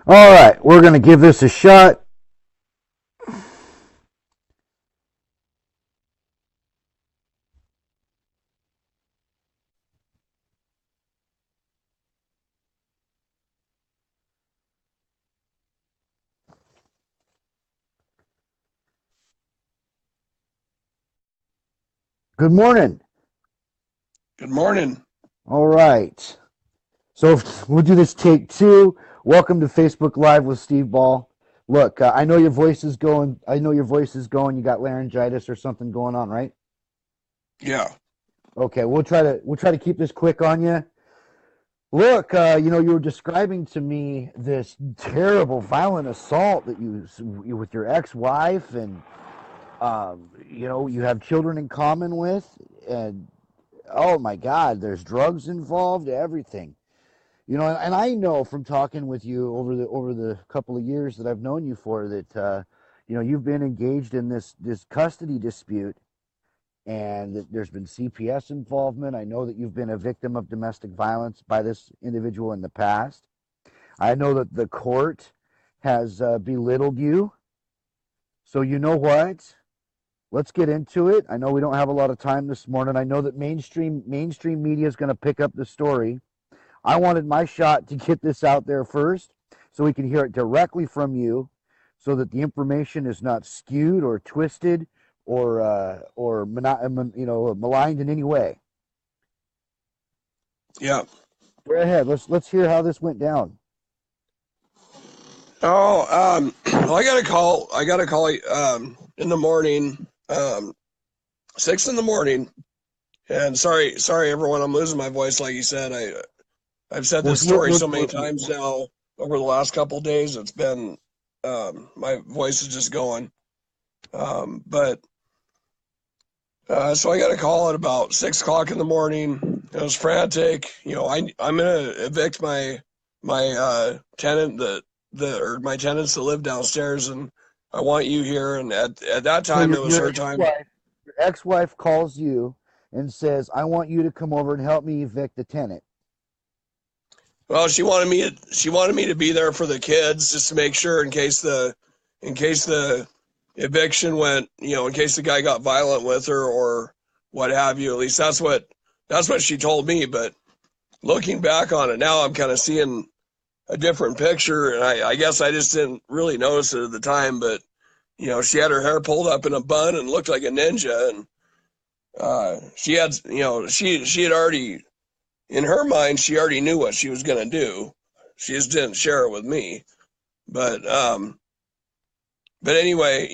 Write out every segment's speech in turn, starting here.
All right, we're going to give this a shot. Good morning. Good morning. All right. So we'll do this take two. Welcome to Facebook Live with Steve Ball. Look, I know your voice is going. I know your voice is going. You got laryngitis or something going on, right? Yeah. Okay, we'll try to keep this quick on you. Look, you were describing to me this terrible, violent assault that you with your ex-wife, and you have children in common with, and oh my God, there's drugs involved, everything. And I know from talking with you over the couple of years that I've known you for that, you've been engaged in this custody dispute, and that there's been CPS involvement. I know that you've been a victim of domestic violence by this individual in the past. I know that the court has belittled you. So you know what? Let's get into it. I know we don't have a lot of time this morning. I know that mainstream media is going to pick up the story. I wanted my shot to get this out there first so we can hear it directly from you, so that the information is not skewed or twisted or maligned in any way. Yeah. Go ahead. Let's hear how this went down. Oh, well, I got a call, in the morning, 6 in the morning. And sorry, everyone. I'm losing my voice. Like you said, I've said We're, this we're, story we're, so many we're, times now over the last couple of days. It's been, my voice is just going. But so I got a call at about 6 o'clock in the morning. It was frantic. I'm gonna evict my tenant or my tenants that live downstairs, and I want you here. And at that so time, your it was your her time. ex-wife calls you and says, "I want you to come over and help me evict the tenant." Well, she wanted me to be there for the kids, just to make sure in case the eviction went, in case the guy got violent with her or what have you. At least that's what she told me. But looking back on it now, I'm kind of seeing a different picture, and I guess I just didn't really notice it at the time. But she had her hair pulled up in a bun and looked like a ninja, and she had, she had already, in her mind, she already knew what she was gonna do. She just didn't share it with me. But but anyway,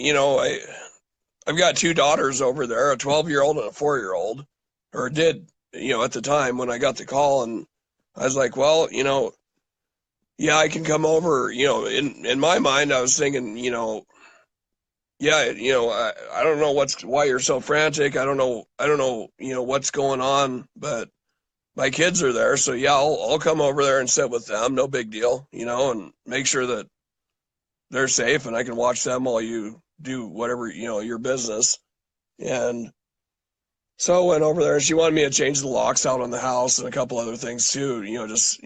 I've got two daughters over there, a 12-year-old and a 4-year-old, or did, at the time when I got the call. And I was like, well, yeah, I can come over. In my mind, I was thinking, yeah, I don't know why you're so frantic. I don't know, what's going on, but my kids are there, so yeah, I'll come over there and sit with them. No big deal, and make sure that they're safe and I can watch them while you do whatever, your business. And so I went over there, and she wanted me to change the locks out on the house and a couple other things too, just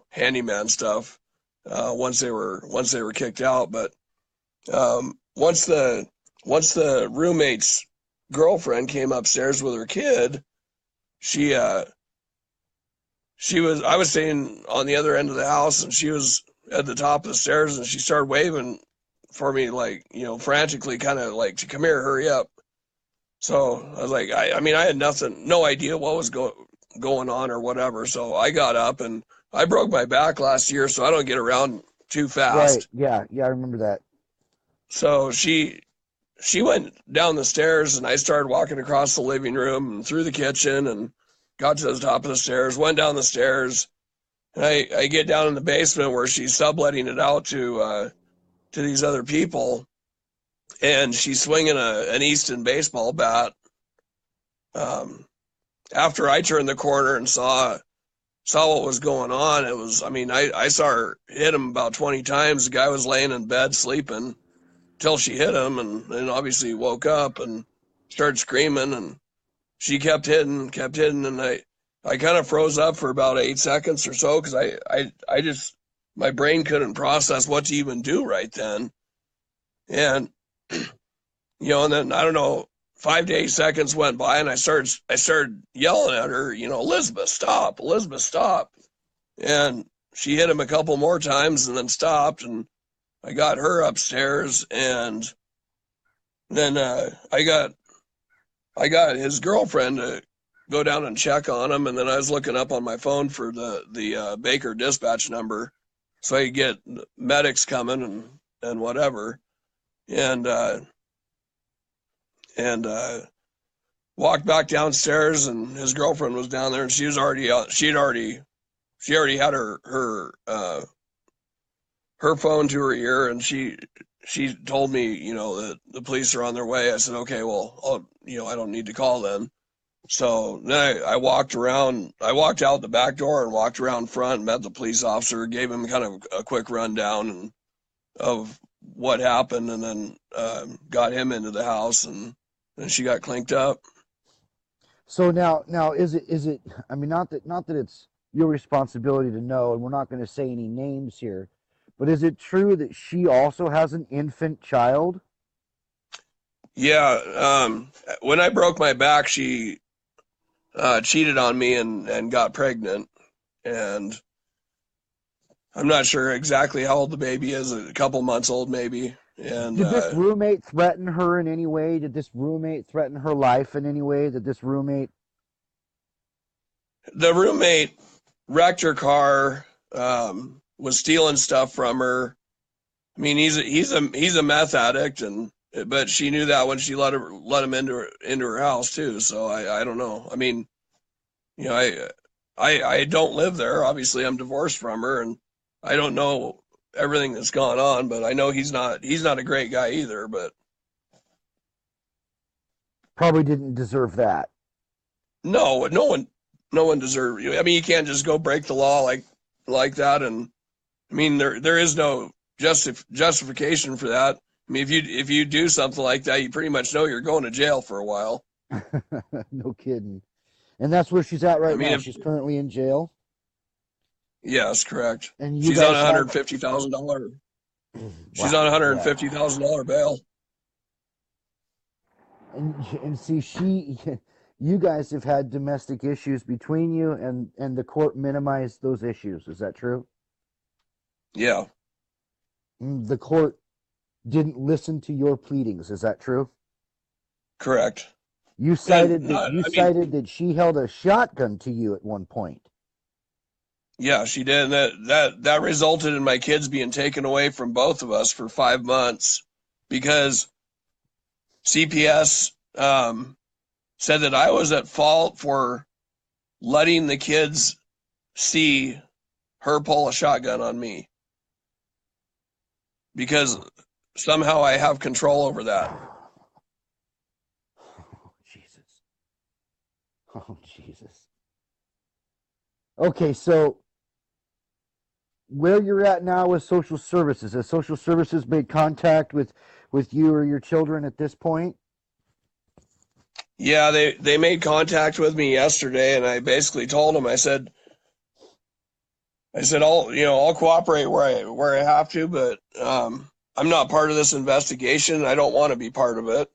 handyman stuff. Once they were kicked out. But once the roommate's girlfriend came upstairs with her kid, she I was staying on the other end of the house, and she was at the top of the stairs, and she started waving for me, like, frantically, kind of like, to come here, hurry up. So I was like, I mean, I had no idea what was going on or whatever. So I got up, and I broke my back last year, so I don't get around too Right? fast. Yeah, yeah, I remember that. So she went down the stairs, and I started walking across the living room and through the kitchen and got to the top of the stairs, went down the stairs, and I get down in the basement where she's subletting it out to these other people, and she's swinging an Easton baseball bat. Um, After I turned the corner and saw what was going on, it was, I mean, I saw her hit him about 20 times. The guy was laying in bed sleeping till she hit him, and obviously woke up and started screaming, and she kept hitting, and I kind of froze up for about 8 seconds or so, because I just my brain couldn't process what to even do right then. And and then I don't know, 5 to 8 seconds went by, and I started yelling at her, Elizabeth, stop, Elizabeth, stop. And she hit him a couple more times and then stopped, and I got her upstairs, and then I got his girlfriend to go down and check on him, and then I was looking up on my phone for the Baker dispatch number, so I could get medics coming and whatever, and walked back downstairs, and his girlfriend was down there, and she already had her phone to her ear, and she told me, that the police are on their way. I said, okay, well, I don't need to call them. So then I walked out the back door and walked around front, and met the police officer, gave him kind of a quick rundown of what happened, and then got him into the house, and then she got clinked up. So now is it? I mean, not that it's your responsibility to know, and we're not going to say any names here, but is it true that she also has an infant child? Yeah. When I broke my back, she cheated on me and got pregnant, and I'm not sure exactly how old the baby is, a couple months old maybe. And Did this roommate threaten her in any way? Did this roommate threaten her life in any way? Did this roommate? the roommate wrecked her car, was stealing stuff from her. I mean, he's a meth addict, but she knew that when she let him into her house too. So I don't know. I mean, I don't live there. Obviously, I'm divorced from her, and I don't know everything that's gone on. But I know he's not a great guy either. But Probably didn't deserve that. no, no one deserves you. I mean, you can't just go break the law like that. And I mean, there is no justification for that. I mean, if you do something like that, you pretty much know you're going to jail for a while. No kidding. And that's where she's at right I mean, now. She's currently in jail. yes, correct. And you She's on guys $150,000. She's wow, on yeah. $150,000 bail. And see, you guys have had domestic issues between you, and the court minimized those issues. Is that true? Yeah, The court didn't listen to your pleadings. Is that true? correct. You And cited that I mean, she held a shotgun to you at one point. yeah, she did. And that resulted in my kids being taken away from both of us for 5 months because CPS said that I was at fault for letting the kids see her pull a shotgun on me because somehow I have control over that. Oh, Jesus. Oh, Jesus. Okay, so where you're at now with social services, has social services made contact with you or your children at this point? Yeah, they made contact with me yesterday, and I basically told them, I said I'll cooperate where I have to, but I'm not part of this investigation. I don't want to be part of it.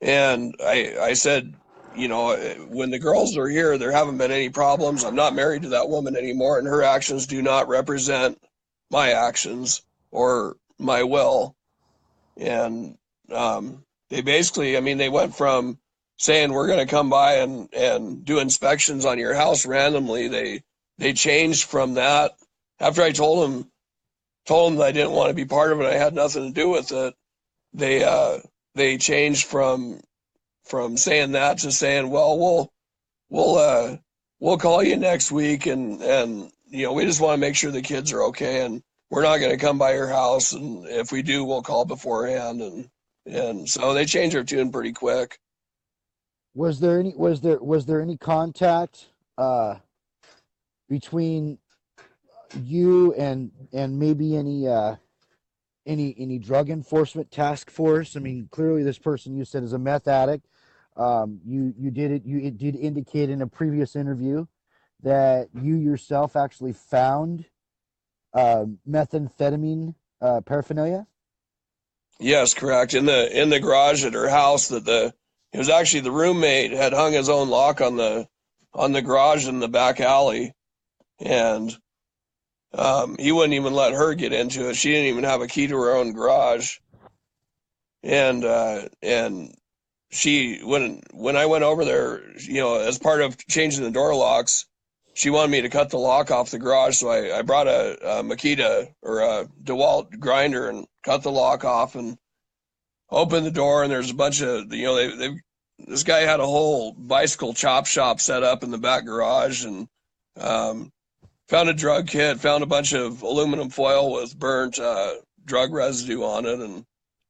And I said, when the girls are here, there haven't been any problems. I'm not married to that woman anymore, and her actions do not represent my actions or my will. And they basically, I mean, they went from saying we're going to come by and do inspections on your house randomly. They changed from that after I told them that I didn't want to be part of it. I had nothing to do with it. They changed from saying that to saying, well, we'll call you next week, and we just want to make sure the kids are okay, and we're not going to come by your house, and if we do, we'll call beforehand, and so they changed their tune pretty quick. Was there any contact between you and maybe any drug enforcement task force? I mean, clearly this person you said is a meth addict. You did indicate in a previous interview that you yourself actually found methamphetamine paraphernalia. Yes, correct. In the garage at her house, it was actually the roommate had hung his own lock on the garage in the back alley, and he wouldn't even let her get into it. She didn't even have a key to her own garage, and she when I went over there, as part of changing the door locks, she wanted me to cut the lock off the garage. So I brought a Makita or a DeWalt grinder and cut the lock off and opened the door. And there's a bunch of this guy had a whole bicycle chop shop set up in the back garage, and found a drug kit, found a bunch of aluminum foil with burnt drug residue on it,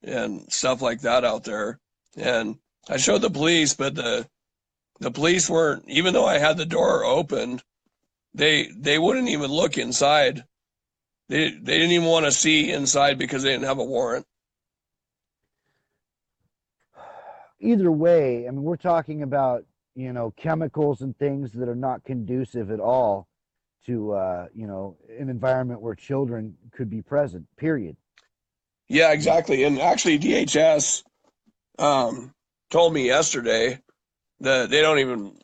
and stuff like that out there. And I showed the police, but the police weren't, even though I had the door open, they wouldn't even look inside. They didn't even want to see inside because they didn't have a warrant. Either way, I mean, we're talking about, chemicals and things that are not conducive at all to, an environment where children could be present, period. Yeah, exactly. And actually, DHS told me yesterday that they don't even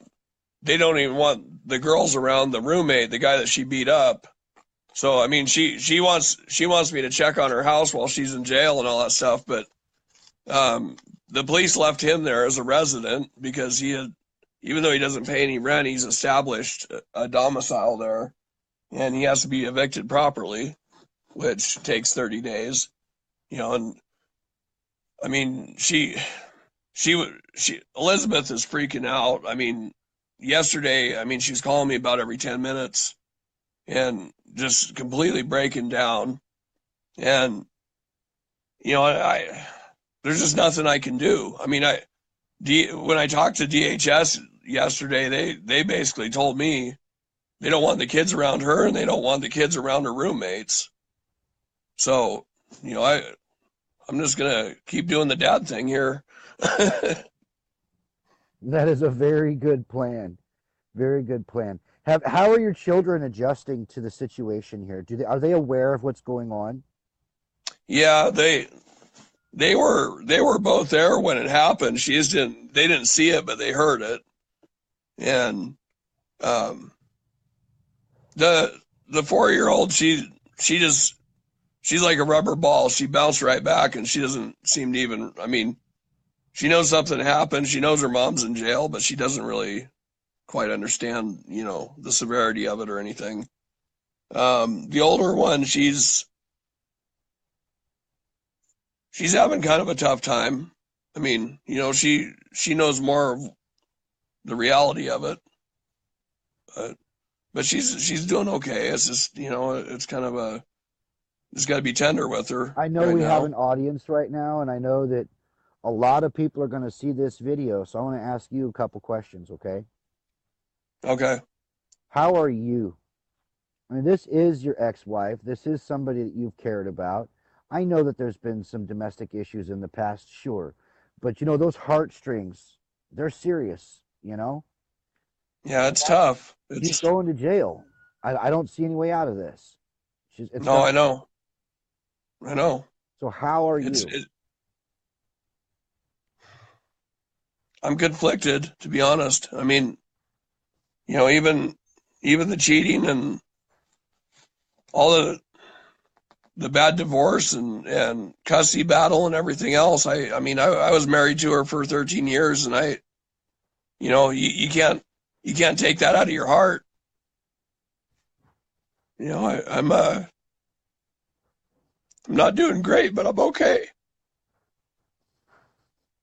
want the girls around the roommate, the guy that she beat up. So I mean, she wants me to check on her house while she's in jail and all that stuff, but the police left him there as a resident because even though he doesn't pay any rent, he's established a domicile there, and he has to be evicted properly, which takes 30 days. And I mean, Elizabeth is freaking out. I mean, yesterday, she's calling me about every 10 minutes and just completely breaking down. And, there's just nothing I can do. I mean, when I talked to DHS yesterday, they basically told me they don't want the kids around her and they don't want the kids around her roommates. So, I'm just going to keep doing the dad thing here. That is a very good plan. Very good plan. How are your children adjusting to the situation here? Are they aware of what's going on? Yeah, they were both there when it happened. They didn't see it, but they heard it. And the 4-year-old, she's like a rubber ball. She bounced right back, and she doesn't seem to even, she knows something happened. She knows her mom's in jail, but she doesn't really quite understand, the severity of it or anything. The older one, she's having kind of a tough time. She knows more of the reality of it, but she's doing okay. It's just, it's kind of just got to be tender with her. I know we have an audience right now, and I know that a lot of people are going to see this video, so I want to ask you a couple questions, okay? Okay. How are you? This is your ex-wife. This is somebody that you've cared about. I know that there's been some domestic issues in the past, sure. But, those heartstrings, they're serious, Yeah, it's tough. She's going to jail. I don't see any way out of this. I know. I know. So how are you? I'm conflicted, to be honest. Even the cheating and all the bad divorce and custody battle and everything else. I was married to her for 13 years, and you can't take that out of your heart. I'm not doing great, but I'm okay.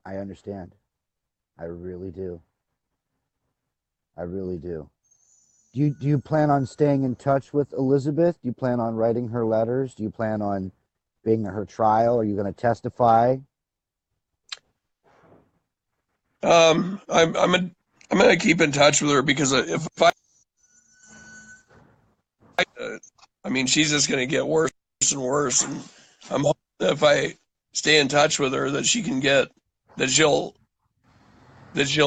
I understand. I really do. I really do. Do you plan on staying in touch with Elizabeth? Do you plan on writing her letters? Do you plan on being at her trial? Are you going to testify? I'm going to keep in touch with her because if she's just going to get worse and worse, and I'm hoping that if I stay in touch with her, that she'll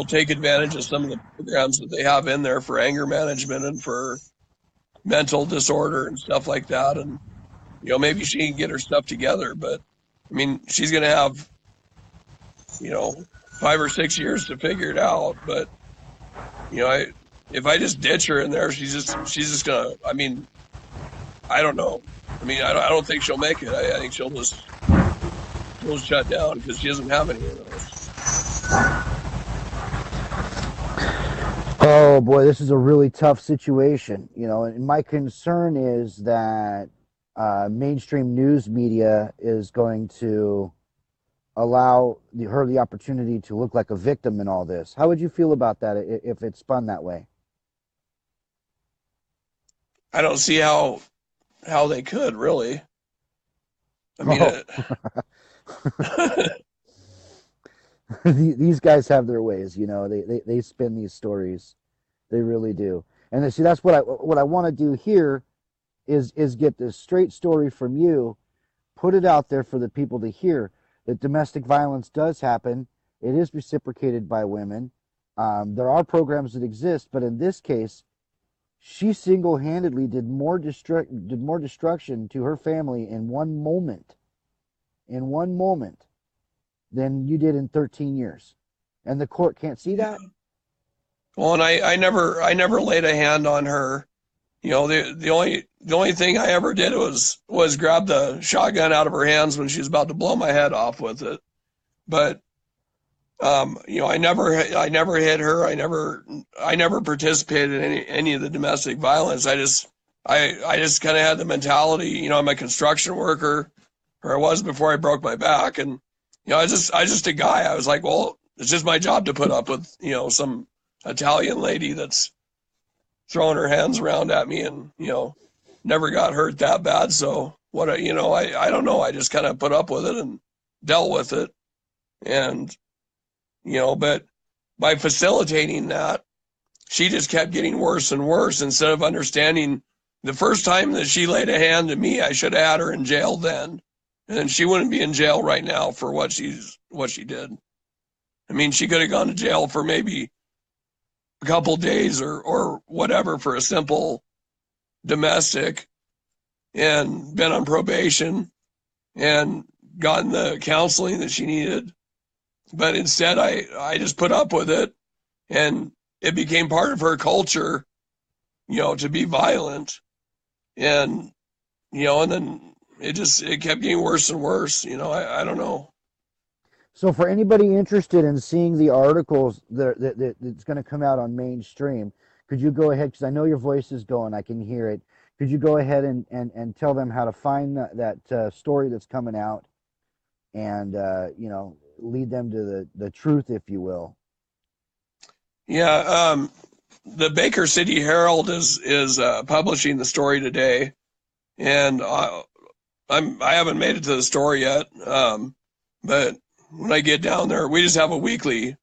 take advantage of some of the programs that they have in there for anger management and for mental disorder and stuff like that. And, maybe she can get her stuff together, but I mean, she's going to have, 5 or 6 years to figure it out. But, if I just ditch her in there, she's just going to, I mean, I don't know. I mean, I don't think she'll make it. I think she'll shut down because she doesn't have any of those. Oh boy, this is a really tough situation, and my concern is that mainstream news media is going to allow her the opportunity to look like a victim in all this. How would you feel about that if it's spun that way? I don't see how they could really. I mean, Oh, these guys have their ways, they spin these stories. They really do. And then, see, that's what I want to do here is get this straight story from you, put it out there for the people to hear that domestic violence does happen. It is reciprocated by women. There are programs that exist, but in this case, she single-handedly did more destruction to her family in one moment, than you did in 13 years, and the court can't see yeah. that. Well, and I never laid a hand on her. The only thing I ever did was grab the shotgun out of her hands when she was about to blow my head off with it. But I never hit her. I never participated in any of the domestic violence. I just kind of had the mentality. I'm a construction worker, or I was before I broke my back, and I just a guy. I was like, well, it's just my job to put up with some Italian lady that's throwing her hands around at me, and never got hurt that bad. So what I don't know. I just kind of put up with it and dealt with it, and but by facilitating that, she just kept getting worse and worse instead of understanding the first time that she laid a hand to me, I should have had her in jail then. And she wouldn't be in jail right now for what she did. I mean, she could have gone to jail for maybe a couple days or whatever for a simple domestic and been on probation and gotten the counseling that she needed. But instead, I just put up with it, and it became part of her culture, to be violent, and and then it kept getting worse and worse. I don't know. So, for anybody interested in seeing the articles that's going to come out on mainstream, could you go ahead, because I know your voice is going, I can hear it. Could you go ahead and tell them how to find that story that's coming out, and lead them to the truth, if you will? Yeah, the Baker City Herald is publishing the story today, and I haven't made it to the story yet. But when I get down there, we just have a weekly.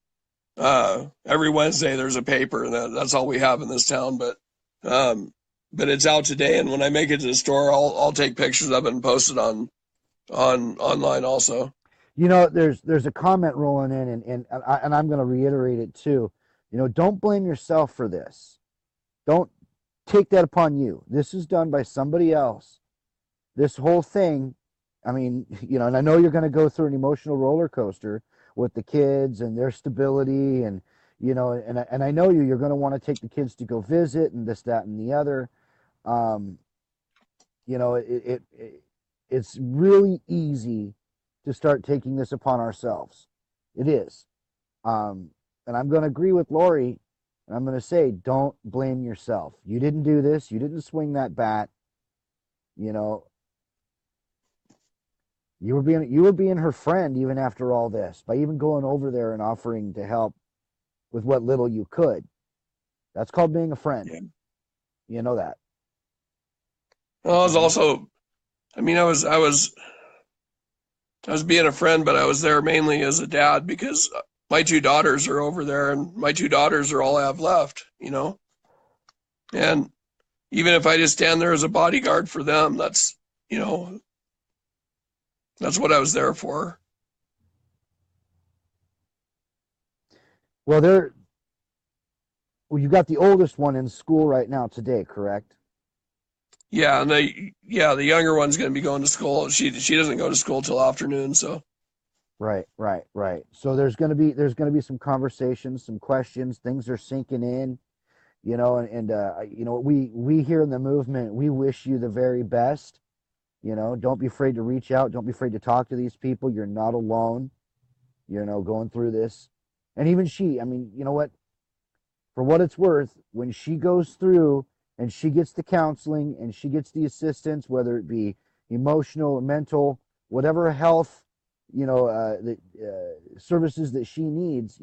Every Wednesday there's a paper, and that's all we have in this town. But it's out today, and when I make it to the store, I'll take pictures of it and post it on online also. There's a comment rolling in, and I'm going to reiterate it too. Don't blame yourself for this. Don't take that upon you. This is done by somebody else. This whole thing, I mean, and I know you're going to go through an emotional roller coaster with the kids and their stability, and and I know you're going to want to take the kids to go visit and this, that, and the other. Um, it's really easy to start taking this upon ourselves. It is. And I'm going to agree with Lori, and I'm going to say, don't blame yourself. You didn't do this. You didn't swing that bat. You know, you were being her friend even after all this, by even going over there and offering to help with what little you could. That's called being a friend. Yeah. You know that. Well, I was also, I mean, I was being a friend, but I was there mainly as a dad because my two daughters are over there, and my two daughters are all I have left. And even if I just stand there as a bodyguard for them, you know, that's what I was there for. Well, you got the oldest one in school right now today, correct? Yeah, and the younger one's going to be going to school. She doesn't go to school till afternoon, so Right, right, right. So there's gonna be some conversations, some questions. Things are sinking in, we here in the movement, we wish you the very best. Don't be afraid to reach out. Don't be afraid to talk to these people. You're not alone. Going through this, and even she. I mean, you know what? For what it's worth, when she goes through and she gets the counseling and she gets the assistance, whether it be emotional, mental, whatever health, the services that she needs,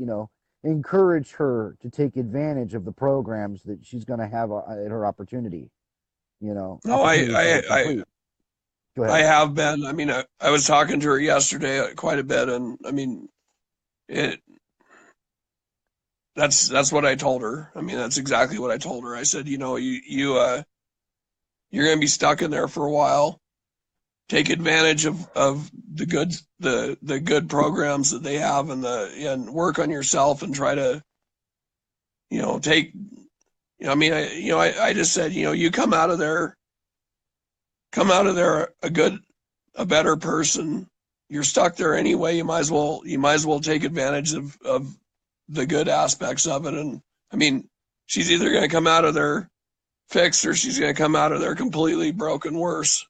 encourage her to take advantage of the programs that she's going to have at her opportunity, no, opportunity to complete. Go I ahead. have been. I mean, I was talking to her yesterday quite a bit, and I mean, it that's what I told her. I mean, that's exactly what I told her. I said, you're going to be stuck in there for a while. Take advantage of the good programs that they have, and work on yourself and try to, take. I mean, I just said, you come out of there a better person. You're stuck there anyway. You might as well take advantage of the good aspects of it. And I mean, she's either going to come out of there fixed or she's going to come out of there completely broken worse.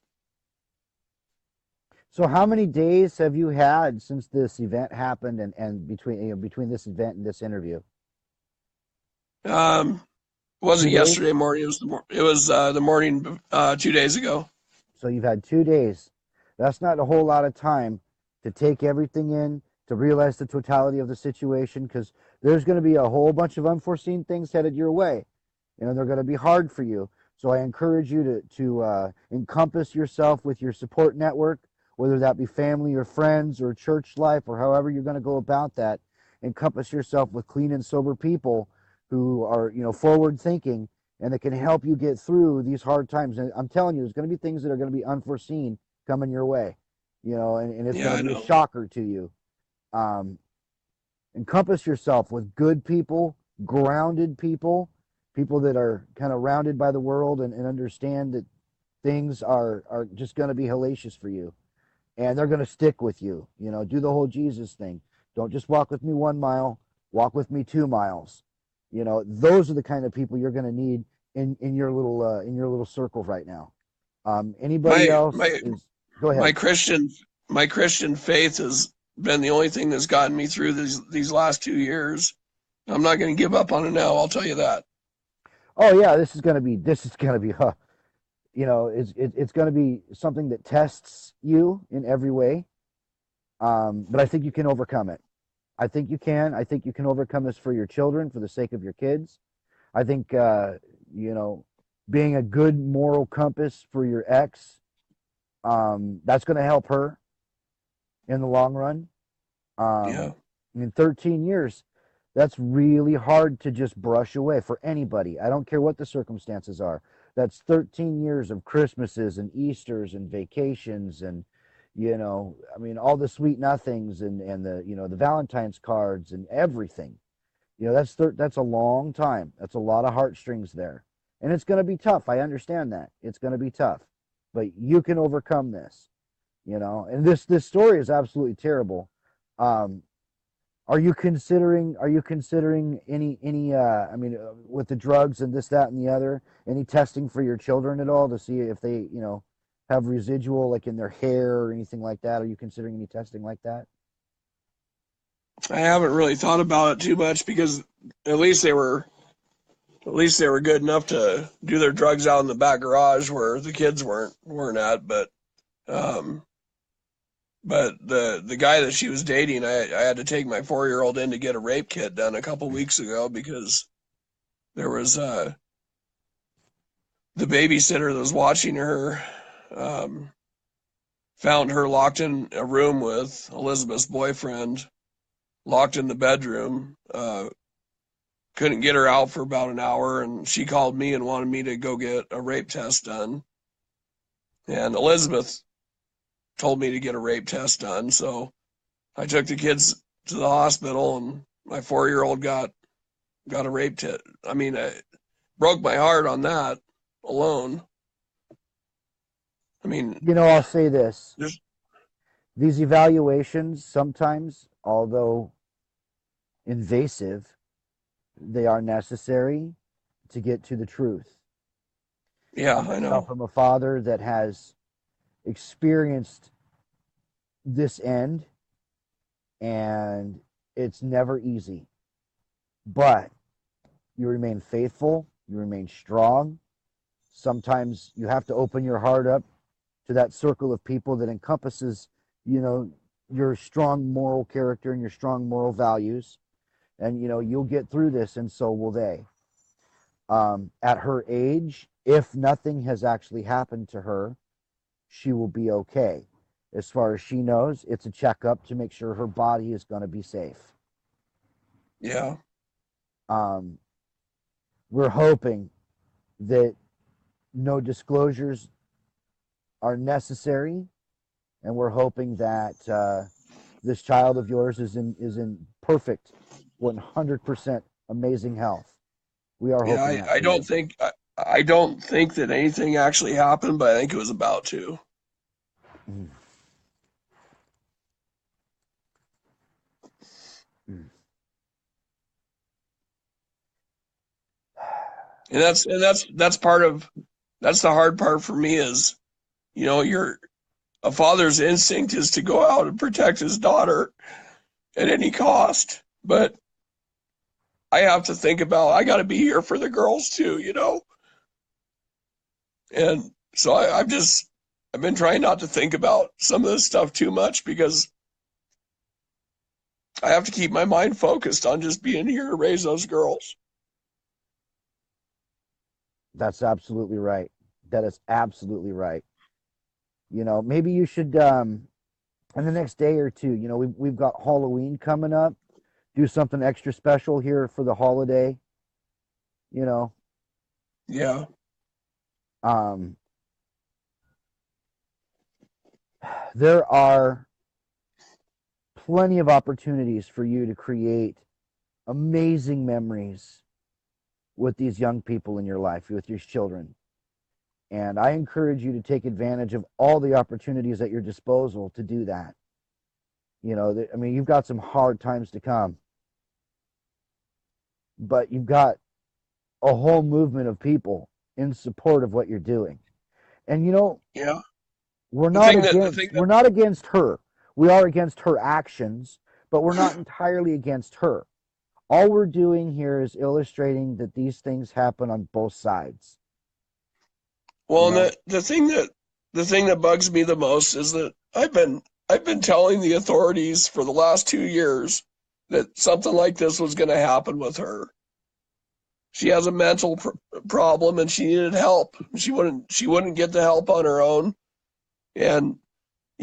So how many days have you had since this event happened and between this event and this interview? Um, it 2 wasn't days? yesterday morning. It was the morning 2 days ago. So you've had 2 days. That's not a whole lot of time to take everything in, to realize the totality of the situation, because there's going to be a whole bunch of unforeseen things headed your way. They're going to be hard for you. So I encourage you to encompass yourself with your support network, whether that be family or friends or church life or however you're going to go about that. Encompass yourself with clean and sober people who are forward thinking and that can help you get through these hard times. And I'm telling you, there's going to be things that are going to be unforeseen coming your way, and it's Yeah, going I to be a know. shocker to you. Um, Encompass yourself with good people, grounded people, people that are kind of rounded by the world and understand that things are just going to be hellacious for you and they're going to stick with you. Do the whole Jesus thing. Don't just walk with me 1 mile, walk with me 2 miles. Those are the kind of people you're going to need in your little circle right now. Anybody My else my is go my ahead. Christian my Christian faith has been the only thing that's gotten me through these last 2 years. I'm not going to give up on it now. I'll tell you that. Oh yeah, this is going to be it's going to be something that tests you in every way. But I think you can overcome it. I think you can. I think you can overcome this for your children, for the sake of your kids. I think you know, being a good moral compass for your ex, that's going to help her in the long run. Yeah. In 13 years, that's really hard to just brush away for anybody. I don't care what the circumstances are. That's 13 years of Christmases and Easters and vacations and I mean all the sweet nothings and the the Valentine's cards and everything. That's a long time. That's a lot of heartstrings there. And it's going to be tough. I understand that. It's going to be tough. But you can overcome this, And this story is absolutely terrible. Um, are you considering any I mean with the drugs and this that and the other, any testing for your children at all to see if they, have residual like in their hair or anything like that? Are you considering any testing like that? I haven't really thought about it too much because at least they were at least they were good enough to do their drugs out in the back garage where the kids weren't at. Um, but the guy that she was dating, I had to take my 4 year old in to get a rape kit done a couple weeks ago because there was the babysitter that was watching her um, found her locked in a room with Elizabeth's boyfriend, locked in the bedroom. Couldn't get her out for about an hour, and she called me and wanted me to go get a rape test done. And Elizabeth told me to get a rape test done, so I took the kids to the hospital, and my 4 year old got a rape test. I mean, it broke my heart on that alone. I mean, I'll say this. there's These evaluations sometimes, although invasive, they are necessary to get to the truth. yeah, I I myself know. am a father that has experienced this end, and it's never easy. But you remain faithful, you remain strong. Sometimes you have to open your heart up to that circle of people that encompasses, you know, your strong moral character and your strong moral values. And, you'll get through this, and so will they. At her age, if nothing has actually happened to her, she will be okay. As far as she knows, it's a checkup to make sure her body is going to be safe. Yeah, Um, we're hoping that no disclosures are necessary, and we're hoping that this child of yours is in perfect, 100% amazing health. We are yeah. hoping I, that I for don't you. think I don't think that anything actually happened, but I think it was about to. Mm, mm. And that's part of that's the hard part for me is, your a father's instinct is to go out and protect his daughter at any cost. But I have to think about I got to be here for the girls too. And so I've been trying not to think about some of this stuff too much because I have to keep my mind focused on just being here to raise those girls. That's absolutely right. That is absolutely right. Maybe you should, in the next day or two, we've got Halloween coming up. Do something extra special here for the holiday. You know, Yeah, um, there are plenty of opportunities for you to create amazing memories with these young people in your life, with your children. And I encourage you to take advantage of all the opportunities at your disposal to do that. I mean, you've got some hard times to come, but you've got a whole movement of people in support of what you're doing. And yeah. we're The not thing that the against thing that we're not against her. We are against her actions, but we're not entirely against her. All we're doing here is illustrating that these things happen on both sides. You well, and know, the thing that bugs me the most is that I've been telling the authorities for the last 2 years that something like this was going to happen with her. She has a mental problem and she needed help. She wouldn't get the help on her own. And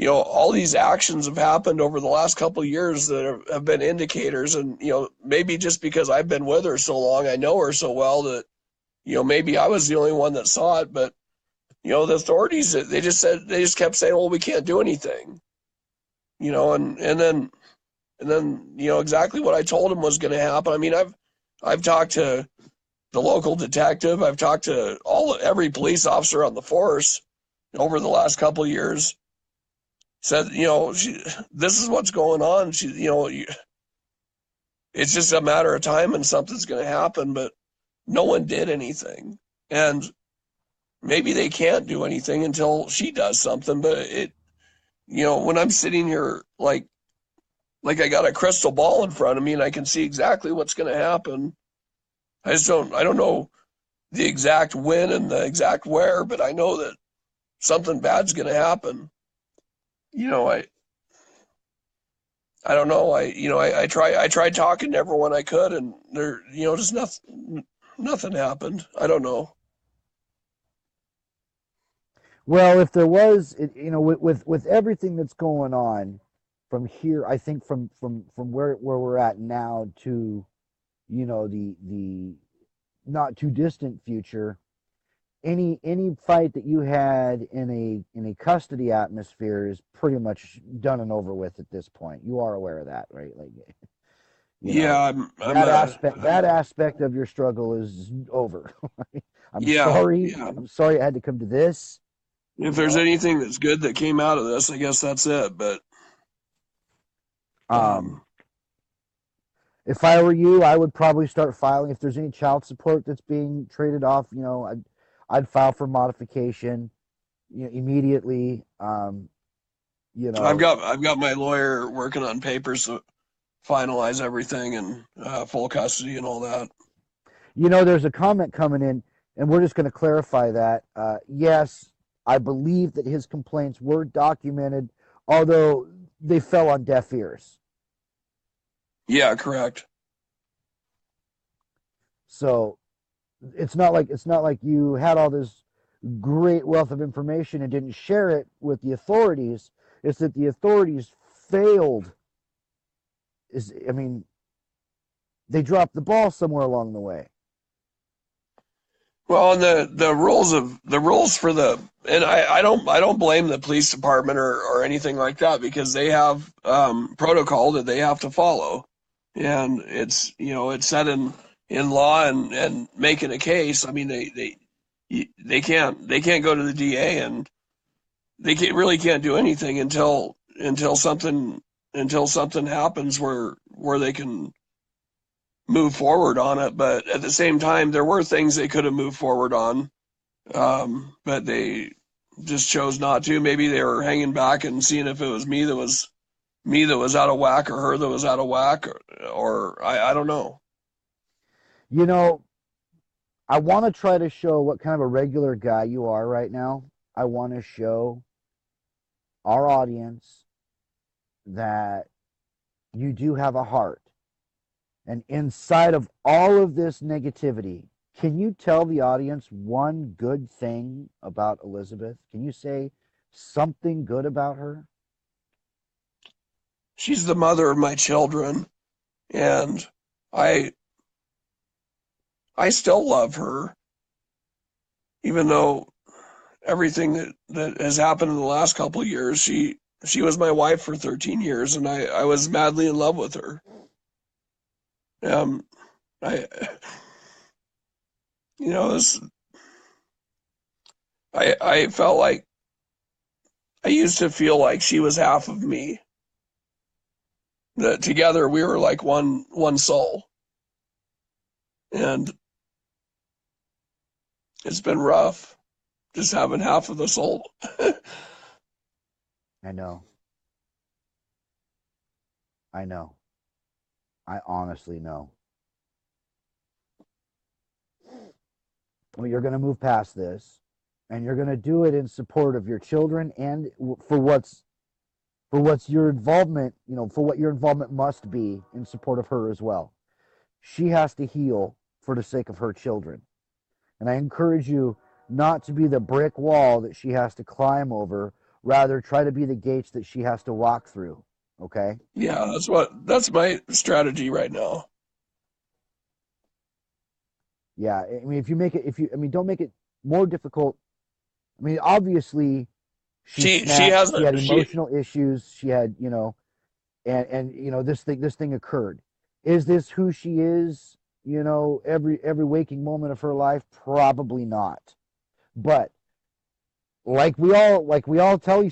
all these actions have happened over the last couple of years that have been indicators. And maybe just because I've been with her so long, I know her so well that maybe I was the only one that saw it. But the authorities, they just kept saying, well, we can't do anything. And then exactly what I told them was going to happen. I mean, I've talked to the local detective. I've talked to every police officer on the force over the last couple of years. Said, this is what's going on. It's just a matter of time and something's going to happen. But no one did anything, and maybe they can't do anything until she does something. But when I'm sitting here like I got a crystal ball in front of me and I can see exactly what's going to happen. I don't know the exact when and the exact where, but I know that something bad's going to happen. You know, I don't know. I tried talking to everyone I could, and there, just nothing happened. I don't know. well, if there was, with everything that's going on from here, I think from where we're at now to the not too distant future, any fight that you had in a custody atmosphere is pretty much done and over with at this point. You are aware of that, right? Like, you Yeah, know, I'm a, that aspect of your struggle is over. I'm yeah, sorry. yeah, I'm sorry it had to come to this. If you there's know. anything that's good that came out of this, I guess that's it. But Um, um, if I were you, I would probably start filing if there's any child support that's being traded off. I'd file for modification, immediately. You know, I've got my lawyer working on papers to finalize everything and full custody and all that. there's a comment coming in, and we're just going to clarify that. Yes, I believe that his complaints were documented, although they fell on deaf ears. Yeah, correct. So it's not like you had all this great wealth of information and didn't share it with the authorities. It's that the authorities failed. I mean, they dropped the ball somewhere along the way. Well, and the rules for and I don't blame the police department or anything like that because they have protocol that they have to follow, and it's set in law and making a case. I mean they can't go to the DA and really can't do anything until something happens where they can move forward on it. But at the same time, there were things they could have moved forward on, but they just chose not to. Maybe they were hanging back and seeing if it was me that was out of whack or her that was out of whack, or I don't know. You know, I want to try to show what kind of a regular guy you are right now. I want to show our audience that you do have a heart. And inside of all of this negativity, can you tell the audience one good thing about Elizabeth? Can you say something good about her? She's the mother of my children, and I I still love her, even though everything that has happened in the last couple of years. She was my wife for 13 years, and I was madly in love with her. Um, I this I felt like I used to feel like she was half of me. That together we were like one soul, and it's been rough just having half of the soul. I know. I know. I honestly know. Well, you're going to move past this, and you're going to do it in support of your children and for what's your involvement, for what your involvement must be in support of her as well. She has to heal for the sake of her children. And I encourage you not to be the brick wall that she has to climb over, rather try to be the gates that she has to walk through. Okay? Yeah, that's my strategy right now. Yeah, I mean, don't make it more difficult. I mean, obviously she She snapped, she hasn't had emotional issues, she had, and this thing occurred. Is this who she is, every waking moment of her life? Probably not. But like we all tell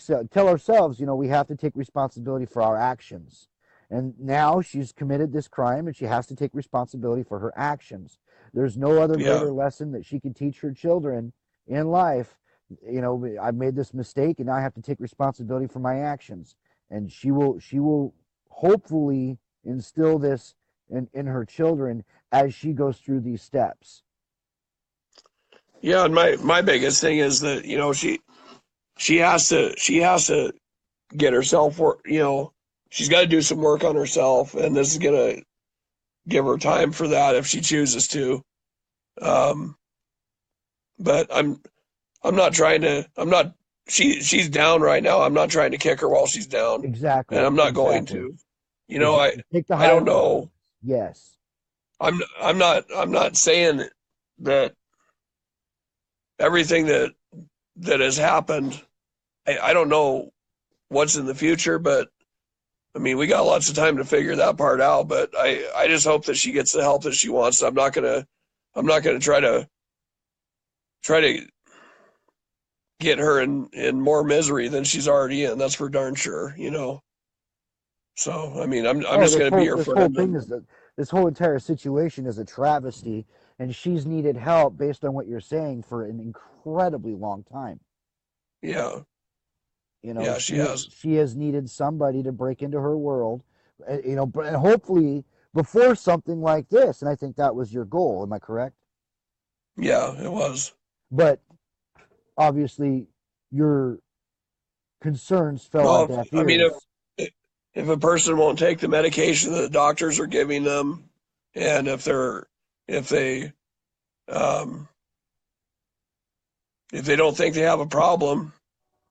ourselves, we have to take responsibility for our actions. And now she's committed this crime and she has to take responsibility for her actions. There's no other yeah greater lesson that she can teach her children in life. I've made this mistake and now I have to take responsibility for my actions. And she will hopefully instill this in her children as she goes through these steps. yeah. And my biggest thing is that she has to get herself work. She's got to do some work on herself, and this is gonna give her time for that if she chooses to. Um, but I'm not trying to. I'm not. She's down right now. I'm not trying to kick her while she's down, and Exactly, I'm not going exactly, to. exactly. Take the I don't higher know. ground. Yes. I'm not saying that everything that has happened. I don't know what's in the future, but I mean, we got lots of time to figure that part out. But I just hope that she gets the help that she wants. I'm not gonna try to get her in more misery than she's already in. That's for darn sure, you know. So I mean, I'm Oh, just gonna be her this whole friend, thing and is that this whole entire situation is a travesty, and she's needed help based on what you're saying for an incredibly long time. yeah, You know, yeah, she has. she has needed somebody to break into her world, you know, and hopefully before something like this. And I think that was your goal. Am I correct? Yeah, it was. But obviously, your concerns fell on Well, deaf I mean, ears. if a person won't take the medication that the doctors are giving them, and if they um, if they don't think they have a problem,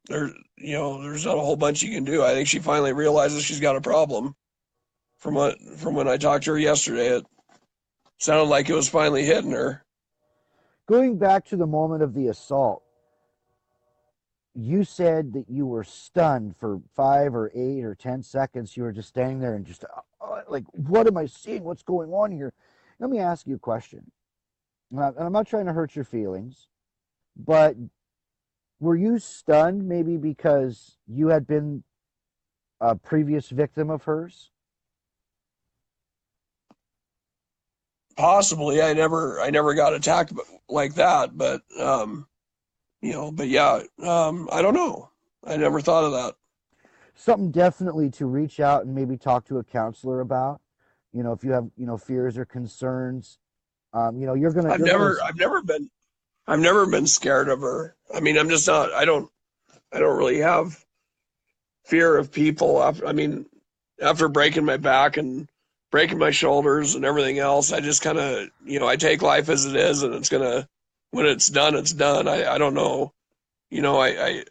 there there's not a whole bunch you can do. I think she finally realizes she's got a problem. From when I talked to her yesterday, it sounded like it was finally hitting her. Going back to the moment of the assault, you said that you were stunned for 5 or 8 or 10 seconds. You were just standing there and just like, what am I seeing? What's going on here? Let me ask you a question. And I'm not trying to hurt your feelings, but were you stunned maybe because you had been a previous victim of hers? Possibly, I never got attacked like that, but but yeah, I don't know. I never thought of that. Something definitely to reach out and maybe talk to a counselor about. You know, if you have, fears or concerns, I've you're gonna. never, I've never been scared of her. I mean, I'm just not. I don't really have fear of people. I mean, after breaking my back and breaking my shoulders and everything else, I just kind of, I take life as it is, and when it's done, it's done. I don't know. I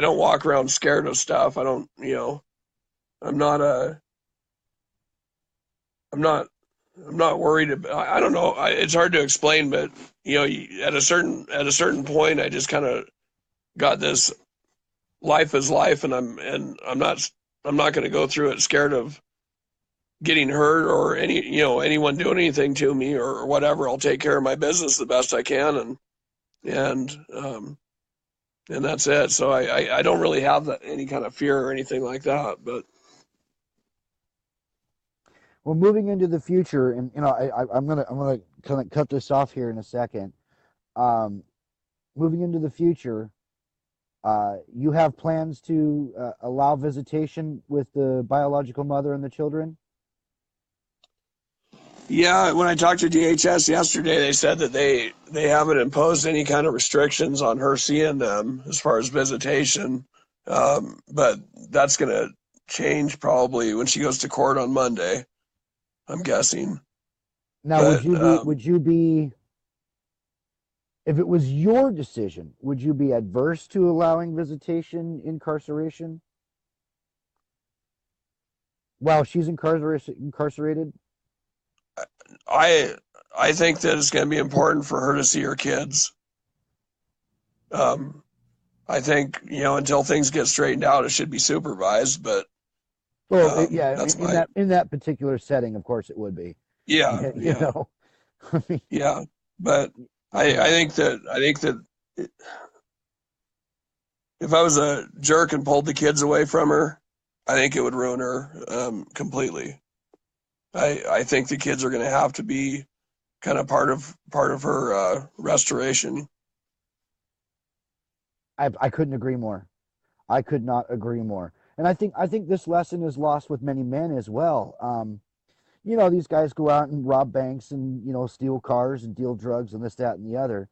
don't walk around scared of stuff. I don't, I'm not a, I'm not, I'm not worried about, I don't know. It's hard to explain, but at a certain point, I just kind of got this life is life, and I'm not going to go through it scared of getting hurt or anyone doing anything to me or whatever. I'll take care of my business the best I can, and um, and that's it. So I don't really have any kind of fear or anything like that. But Well, moving into the future, and I'm gonna kind of cut this off here in a second. Um, moving into the future, you have plans to allow visitation with the biological mother and the children. yeah, when I talked to DHS yesterday, they said that they haven't imposed any kind of restrictions on her seeing them as far as visitation. But that's going to change probably when she goes to court on Monday, I'm guessing. Now, But would you be, if it was your decision, would you be adverse to allowing visitation incarceration while she's incarcerated? I I think that it's going to be important for her to see her kids. Um, I think until things get straightened out, it should be supervised. But Well, yeah, that's my in that particular setting, of course, it would be. yeah Yeah, yeah I mean, yeah. But yeah. I think that if I was a jerk and pulled the kids away from her, I think it would ruin her completely. I think the kids are going to have to be kind of part of her restoration. I couldn't agree more. I could not agree more. And I think this lesson is lost with many men as well. These guys go out and rob banks and steal cars and deal drugs and this, that, and the other,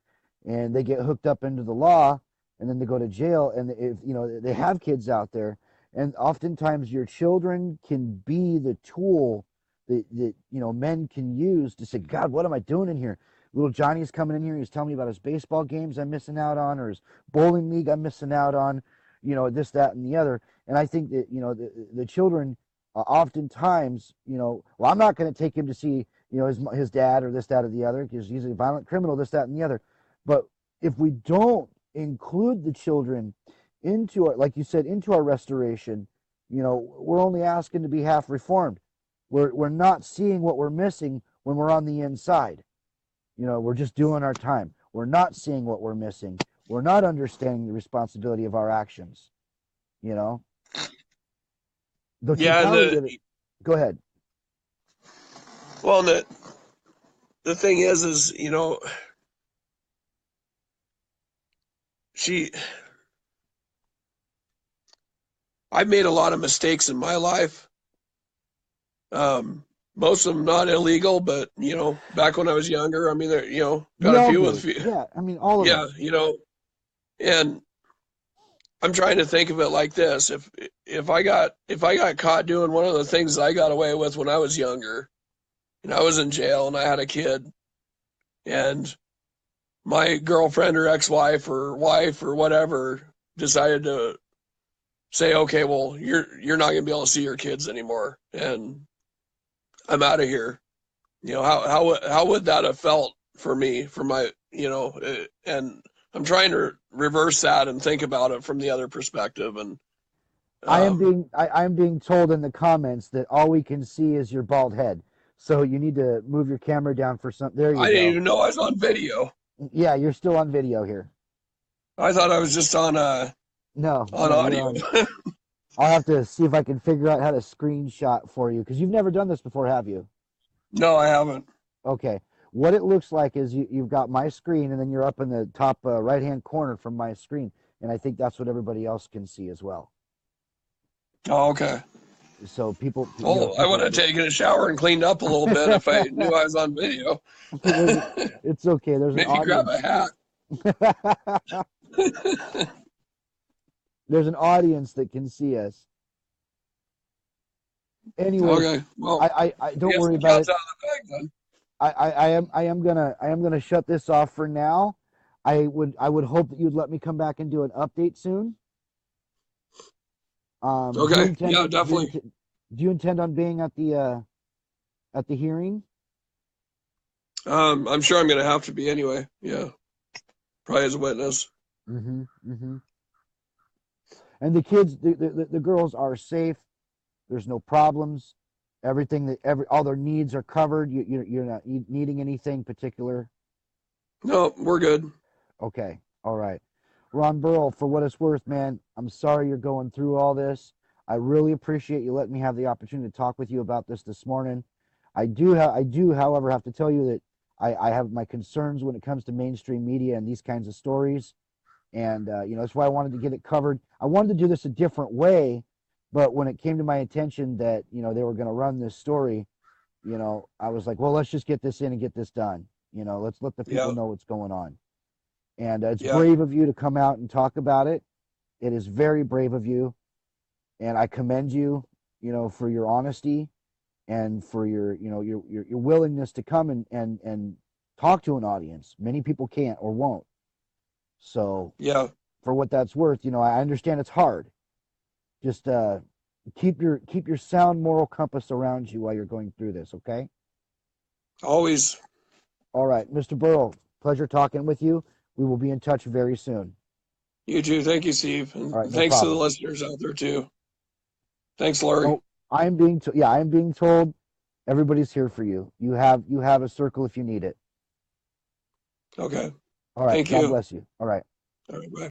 and they get hooked up into the law, and then they go to jail. And if they have kids out there, and oftentimes your children can be the tool that men can use to say, God, what am I doing in here? Little Johnny's coming in here. He's telling me about his baseball games I'm missing out on, or his bowling league I'm missing out on. This, that, and the other. And I think that the children oftentimes, well, I'm not going to take him to see, his dad or this, that, or the other because he's a violent criminal, this, that, and the other. But if we don't include the children into our, like you said, into our restoration, we're only asking to be half reformed. We're not seeing what we're missing when we're on the inside. We're just doing our time. We're not seeing what we're missing We're not understanding the responsibility of our actions. You know, the Yeah, and totality of it. Go ahead. well, the thing is, she, I've made a lot of mistakes in my life. Most of them not illegal, but back when I was younger, I mean, there, We got a all few with, do. Yeah, I mean, all of yeah, us. and I'm trying to think of it like this: if I got caught doing one of the things I got away with when I was younger, and I was in jail and I had a kid, and my girlfriend or ex-wife or wife or whatever decided to say, okay, well, you're not going to be able to see your kids anymore, and I'm out of here. How would that have felt for me, for my, and I'm trying to reverse that and think about it from the other perspective. And I am being told in the comments that all we can see is your bald head. So you need to move your camera down for some. There you I didn't go. even know I was on video. Yeah, you're still on video here. I thought I was just on No, you're audio. on. I'll have to see if I can figure out how to screenshot for you because you've never done this before, have you? No, I haven't. Okay. What it looks like is you've got my screen and then you're up in the top right-hand corner from my screen. And I think that's what everybody else can see as well. Oh, okay. So people, Well, I would have taken a shower and cleaned up a little bit if I knew I was on video. It's okay. There's an Maybe grab a audience. hat. There's an audience that can see us. Anyway, Okay. Well, I don't guess worry the about cat's it. out of the bag then. I am gonna shut this off for now. I would hope that you'd let me come back and do an update soon. Do you Okay. intend Yeah, do you, definitely. do you intend on being at the hearing? I'm sure I'm going to have to be anyway. Yeah. Probably as a witness. Mm-hmm. Mm-hmm. And the kids, the girls are safe. There's no problems. Everything all their needs are covered. You're not needing anything particular. No, we're good. Okay. All right. Ron Burrill, for what it's worth, man, I'm sorry you're going through all this. I really appreciate you letting me have the opportunity to talk with you about this morning. I do, however, have to tell you that I have my concerns when it comes to mainstream media and these kinds of stories. And, that's why I wanted to get it covered. I wanted to do this a different way, but when it came to my attention that, they were going to run this story, I was like, well, let's just get this in and get this done. Let's let the people Yeah. know what's going on. And it's Yeah. brave of you to come out and talk about it. It is very brave of you. And I commend you, for your honesty and for your willingness to come and talk to an audience. Many people can't or won't. So Yeah. for what that's worth, I understand it's hard. Just keep your sound moral compass around you while you're going through this, okay? Always. All right, Mr. Burrow, pleasure talking with you. We will be in touch very soon. You too. Thank you, Steve. And All right, no thanks to the problem. listeners out there too. Thanks, Laurie. No, I am being told everybody's here for you. You have a circle if you need it. Okay. All right, Thank God you. bless you. All right. All right. Bye.